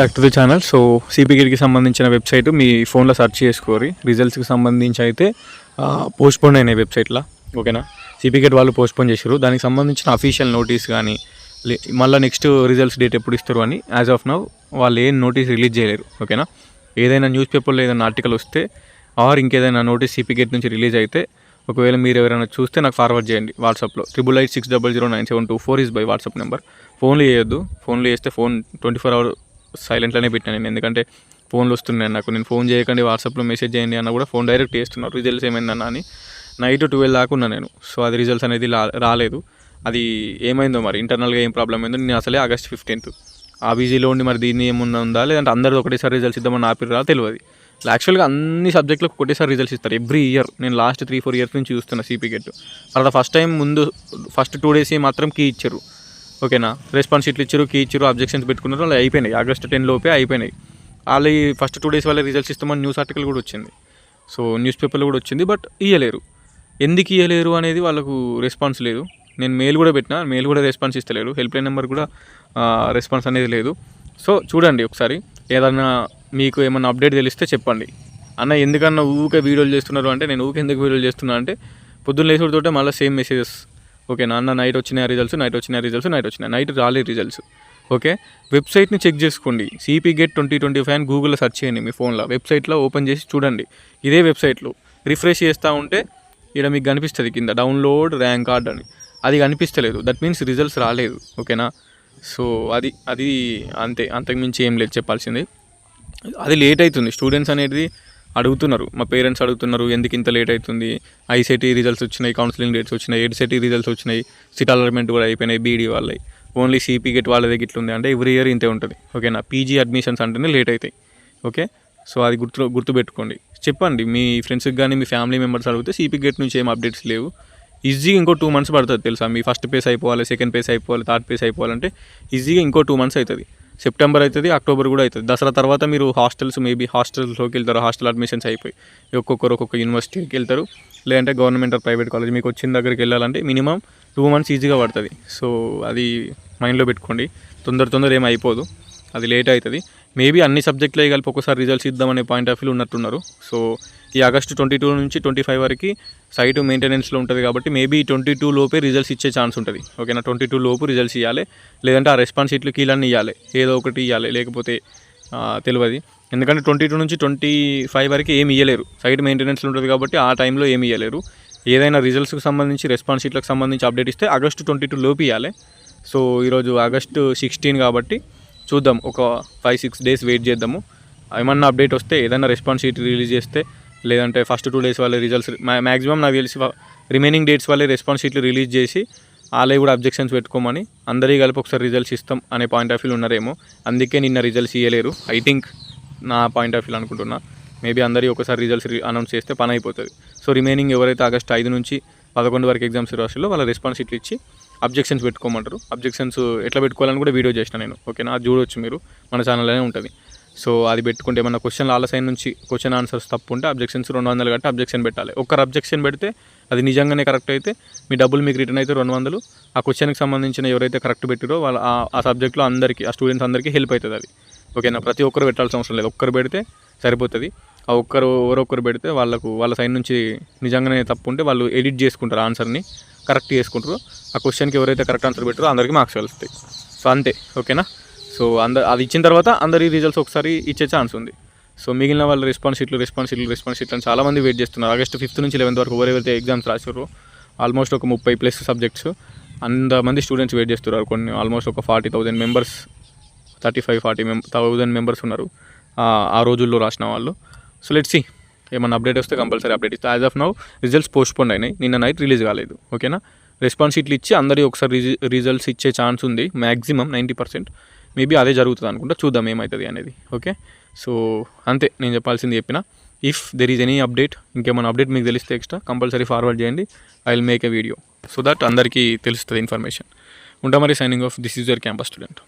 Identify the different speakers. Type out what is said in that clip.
Speaker 1: Back to the channel. So సిపిగేట్కి సంబంధించిన website మీ ఫోన్లో సెర్చ్ చేసుకోరి. రిజల్ట్స్కి సంబంధించి అయితే పోస్ట్పోన్ అయినాయి వెబ్సైట్లో. ఓకేనా, సిపిగేట్ వాళ్ళు పోస్ట్పోన్ చేశారు. దానికి సంబంధించిన అఫీషియల్ నోటీస్ కానీ మళ్ళీ నెక్స్ట్ రిజల్ట్స్ డేట్ ఎప్పుడు ఇస్తారు అని యాజ్ ఆఫ్ నౌ వాళ్ళు ఏం నోటీస్ రిలీజ్ చేయలేరు. ఓకేనా, ఏదైనా న్యూస్ పేపర్లో ఏదైనా ఆర్టికల్ వస్తే ఆర్ ఇంకేదైనా నోటీస్ సిపిగేట్ నుంచి రిలీజ్ అయితే ఒకవేళ మీరు ఎవరైనా చూస్తే నాకు ఫార్వర్డ్ చేయండి వాట్సాప్లో. 8886009724 ఈజ్ బై వాట్సాప్ నెంబర్. ఫోన్లో చేయొద్దు. ఫోన్లో చేస్తే ఫోన్ 24 hours సైలెంట్లోనే పెట్టాను నేను, ఎందుకంటే ఫోన్లు వస్తున్నాయి నాకు. నేను ఫోన్ చేయకండి, వాట్సాప్లో మెసేజ్ చేయండి అన్న కూడా ఫోన్ డైరెక్ట్ చేస్తున్నారు రిజల్ట్స్ ఏమైందన్నా అని. నైట్ 12 దాకా ఉన్నా నేను. సో అది రిజల్ట్స్ అనేది రాలేదు. అది ఏమైందో మరి, ఇంటర్నల్గా ఏం ప్రాబ్లం అయిందో. నేను అసలే August 15th ఆ బిజీలో ఉండి మరి దీన్ని ఏమున్నా ఉందా లేదంటే అందరిది ఒకటేసారి రిజల్ట్స్ ఇద్దామని ఆపిరా తెలియదు. యాక్చువల్గా అన్ని సబ్జెక్టులకు ఒకటేసారి రిజల్ట్స్ ఇస్తారు ఎవ్రీ ఇయర్. నేను లాస్ట్ 3-4 years నుంచి చూస్తున్నా సిపిగేట్. అలా ఫస్ట్ టైం ముందు ఫస్ట్ 2 days మాత్రం కీ ఇచ్చారు. ఓకేనా, రెస్పాన్స్ షీట్లు ఇచ్చారు, కీ ఇచ్చారు, అబ్జెక్షన్స్ పెట్టుకున్నారు, అలా అయిపోయినాయి. August 10 లోపే అయిపోయినాయి. వాళ్ళు ఫస్ట్ 2 days వాళ్ళే రిజల్ట్స్ ఇస్తామని న్యూస్ ఆర్టికల్ కూడా వచ్చింది. సో న్యూస్ పేపర్లో కూడా వచ్చింది. బట్ ఇవ్వలేరు. ఎందుకు ఇవ్వలేరు అనేది వాళ్ళకు రెస్పాన్స్ లేదు. నేను మెయిల్ కూడా పెట్టినా, మెయిల్ కూడా రెస్పాన్స్ ఇస్తలేరు. హెల్ప్ లైన్ నెంబర్ కూడా రెస్పాన్స్ అనేది లేదు. సో చూడండి ఒకసారి, ఏదన్నా మీకు ఏమన్నా అప్డేట్ తెలిస్తే చెప్పండి. అన్న ఎందుకన్నా ఊకే వీడియోలు చేస్తున్నారు అంటే, నేను ఊకే ఎందుకు వీడియోలు చేస్తున్నా అంటే పొద్దున్న లేచుడితోటే మళ్ళీ సేమ్ మెసేజెస్. ఓకేనా అన్న, నైట్ వచ్చిన రిజల్ట్స్, నైట్ రాలేదు రిజల్ట్స్. ఓకే, వెబ్సైట్ని చెక్ చేసుకోండి. సిపిగేట్ 2025 అని గూగుల్లో సెర్చ్ చేయండి. మీ ఫోన్లో వెబ్సైట్లో ఓపెన్ చేసి చూడండి. ఇదే వెబ్సైట్లో రిఫ్రెష్ చేస్తూ ఉంటే ఇక్కడ మీకు కనిపిస్తుంది కింద డౌన్లోడ్ ర్యాంక్ కార్డ్ అని. అది కనిపిస్తలేదు, దట్ మీన్స్ రిజల్ట్స్ రాలేదు. ఓకేనా, సో అది అంతే, అంతకుమించి ఏం లేదు చెప్పాల్సింది. అది లేట్ అవుతుంది. స్టూడెంట్స్ అనేది అడుగుతున్నారు, మా పేరెంట్స్ అడుగుతున్నారు ఎందుకు ఇంత లేట్ అవుతుంది. ఐసెటీ రిజల్ట్స్ వచ్చినాయి, కౌన్సిలింగ్ డేట్స్ వచ్చినాయి, ఎడ్సెటీ రిజల్ట్స్ వచ్చినాయి, సిట్ అలాట్మెంట్ కూడా అయిపోయినాయి బీడీ వాళ్ళవి. ఓన్లీ సిపిగేట్ వాళ్ళ దగ్గర ఇట్లా ఉంది అంటే ఎవ్రీ ఇయర్ ఇంతే ఉంటుంది. ఓకేనా, పీజీ అడ్మిషన్స్ అంటేనే లేట్ అవుతాయి. ఓకే, సో అది గుర్తుపెట్టుకోండి. చెప్పండి మీ ఫ్రెండ్స్కి కానీ మీ ఫ్యామిలీ మెంబర్స్ అడిగితే సిపిగేట్ నుంచి ఏం అప్డేట్స్ లేవు. ఈజీగా ఇంకో 2 months పడుతుంది తెలుసా. మీ ఫస్ట్ పేస్ అయిపోవాలి, సెకండ్ పేస్ అయిపోవాలి, థర్డ్ పేస్ అయిపోవాలంటే ఈజీగా ఇంకో 2 months అవుతుంది. సెప్టెంబర్ అవుతుంది, అక్టోబర్ కూడా అవుతుంది. దసరా తర్వాత మీరు మేబీ హాస్టల్స్లోకి వెళ్తారు. హాస్టల్ అడ్మిషన్స్ అయిపోయి ఒక్కొక్క యూనివర్సిటీకి వెళ్తారు, లేదంటే గవర్నమెంట్ ఆర్ ప్రైవేట్ కాలేజ్ మీకు వచ్చిన దగ్గరికి వెళ్ళాలంటే మినిమం 2 months ఈజీగా పడుతుంది. సో అది మైండ్లో పెట్టుకోండి. తొందర ఏం అయిపోదు, అది లేట్ అవుతుంది. మేబీ అన్ని సబ్జెక్టులు కలిపి ఒకసారి రిజల్ట్స్ ఇద్దామనే పాయింట్ ఆఫ్ వ్యూ ఉన్నట్టున్నారు. సో ఈ August 22 నుంచి 25 వరకు సైట్ మెయింటెనెన్స్లో ఉంటుంది కాబట్టి మేబీ 22 లోపే రిజల్ట్స్ ఇచ్చే ఛాన్స్ ఉంటుంది. ఓకేనా, 22 లోపు రిజల్ట్స్ ఇవ్వాలి, లేదంటే ఆ రెస్పాన్స్ షీట్లు కీలన్నీ ఇవ్వాలి, ఏదో ఒకటి ఇవ్వాలి, లేకపోతే తెలియదు. ఎందుకంటే 22 నుంచి 25 వరకు ఏమి ఇవ్వలేరు, సైట్ మెయింటెనెన్స్లో ఉంటుంది కాబట్టి ఆ టైంలో ఏమి ఇవ్వలేరు. ఏదైనా రిజల్ట్స్కి సంబంధించి రెస్పాన్స్ షీట్లకు సంబంధించి అప్డేట్ ఇస్తే August 22 లోపు ఇవ్వాలి. సో ఈరోజు August 16 కాబట్టి చూద్దాం, ఒక 5-6 days వెయిట్ చేద్దాము. ఏమన్నా అప్డేట్ వస్తే, ఏదైనా రెస్పాన్స్ షీట్ రిలీజ్ చేస్తే, లేదంటే ఫస్ట్ 2 days వాళ్ళే రిజల్ట్స్ మ్యాక్సిమం నాకు తెలిసి రిమైనింగ్ డేట్స్ వాళ్ళే రెస్పాన్స్ షీట్లు రిలీజ్ చేసి వాళ్ళే కూడా అబ్జెక్షన్స్ పెట్టుకోమని అందరికీ కలిపి ఒకసారి రిజల్ట్స్ ఇస్తాం అనే పాయింట్ ఆఫ్ వ్యూ ఉన్నారేమో. అందుకే నిన్న రిజల్ట్స్ ఇవ్వలేరు ఐ థింక్, నా పాయింట్ ఆఫ్ వ్యూ అనుకుంటున్నా. మేబీ అందరికీ ఒకసారి రిజల్ట్స్ అనౌన్స్ చేస్తే పని అయిపోతుంది. సో రిమైనింగ్ ఎవరైతే August 5 నుంచి 11 వరకు ఎగ్జామ్స్ రాసిలో వాళ్ళ రెస్పాన్స్ షీట్లు ఇచ్చి అబ్జెక్షన్స్ పెట్టుకోమంటారు. అబ్జెక్షన్స్ ఎట్లా పెట్టుకోవాలని కూడా వీడియో చేసిన నేను. ఓకేనా, అది చూడవచ్చు మీరు, మన ఛానల్లోనే ఉంటుంది. సో అది పెట్టుకుంటే ఏమన్నా క్వశ్చన్ వాళ్ళ సైడ్ నుంచి క్వశ్చన్ ఆన్సర్స్ తప్పు ఉంటే అబ్జెక్షన్స్ 200 కట్టి అబ్జెక్షన్ పెట్టాలి. ఒక్కరు అబ్జెక్షన్ పెడితే అది నిజంగానే కరెక్ట్ అయితే మీ డబ్బులు మీకు రిటర్న్ అయితే 200. ఆ క్వశ్చన్కి సంబంధించిన ఎవరైతే కరెక్ట్ పెట్టారో వాళ్ళ ఆ సబ్జెక్ట్లో అందరికీ, ఆ స్టూడెంట్స్ అందరికీ హెల్ప్ అవుతుంది అది. ఓకేనా, ప్రతి ఒక్కరు పెట్టాల్సిన అవసరం లేదు, ఒక్కరు పెడితే సరిపోతుంది. ఆ ఎవరొక్కరు పెడితే వాళ్ళ సైడ్ నుంచి నిజంగానే తప్పు ఉంటే వాళ్ళు ఎడిట్ చేసుకుంటారు, ఆన్సర్ని కరెక్ట్ చేసుకుంటారు. ఆ క్వశ్చన్కి ఎవరైతే కరెక్ట్ ఆన్సర్ పెట్టారో అందరికీ మార్క్స్ కలుస్తాయి. సో అంతే. ఓకేనా, సో అది ఇచ్చిన తర్వాత అందరి రిజల్ట్స్ ఒకసారి ఇచ్చే ఛాన్స్ ఉంది. సో మిగిలిన వాళ్ళు రెస్పాన్స్ షీట్లు అని చాలామంది వెయిట్ చేస్తున్నారు. August 5th నుంచి 11th వరకు ఎవరైతే ఎగ్జామ్స్ రాసారో ఆల్మోస్ట్ ఒక 30+ సబ్జెక్ట్స్ అంతమంది స్టూడెంట్స్ వెయిట్ చేస్తున్నారు. కొన్ని ఆల్మోస్ట్ ఒక 40,000 మెంబర్స్, 35-40,000 మెంబర్స్ ఉన్నారు ఆ రోజుల్లో రాసిన వాళ్ళు. సో లెట్స్ సీ, ఏమన్నా అప్డేట్ వస్తే కంపల్సరీ అప్డేట్ ఇస్తే. As of now results postpone అయినాయి, నిన్న నైట్ రిలీజ్ కాలేదు. ఓకేనా, రెస్పాన్స్ షీట్లు ఇచ్చి అందరికీ ఒకసారి రిజల్ట్స్ ఇచ్చే ఛాన్స్ ఉంది మ్యాక్సిమం 90%. మేబీ అదే జరుగుతుంది అనుకుంటా, చూద్దాం ఏమవుతుంది అనేది. ఓకే, సో అంతే నేను చెప్పాల్సింది చెప్పిన. If there is any update, ఇంకేమైనా అప్డేట్ మీకు తెలిస్తే ఎక్స్ట్రా కంపల్సరీ ఫార్వర్డ్ చేయండి. I will make a video so that అందరికీ తెలుస్తుంది ఇన్ఫర్మేషన్. ఉంటా మరి, signing off. This is your campus student.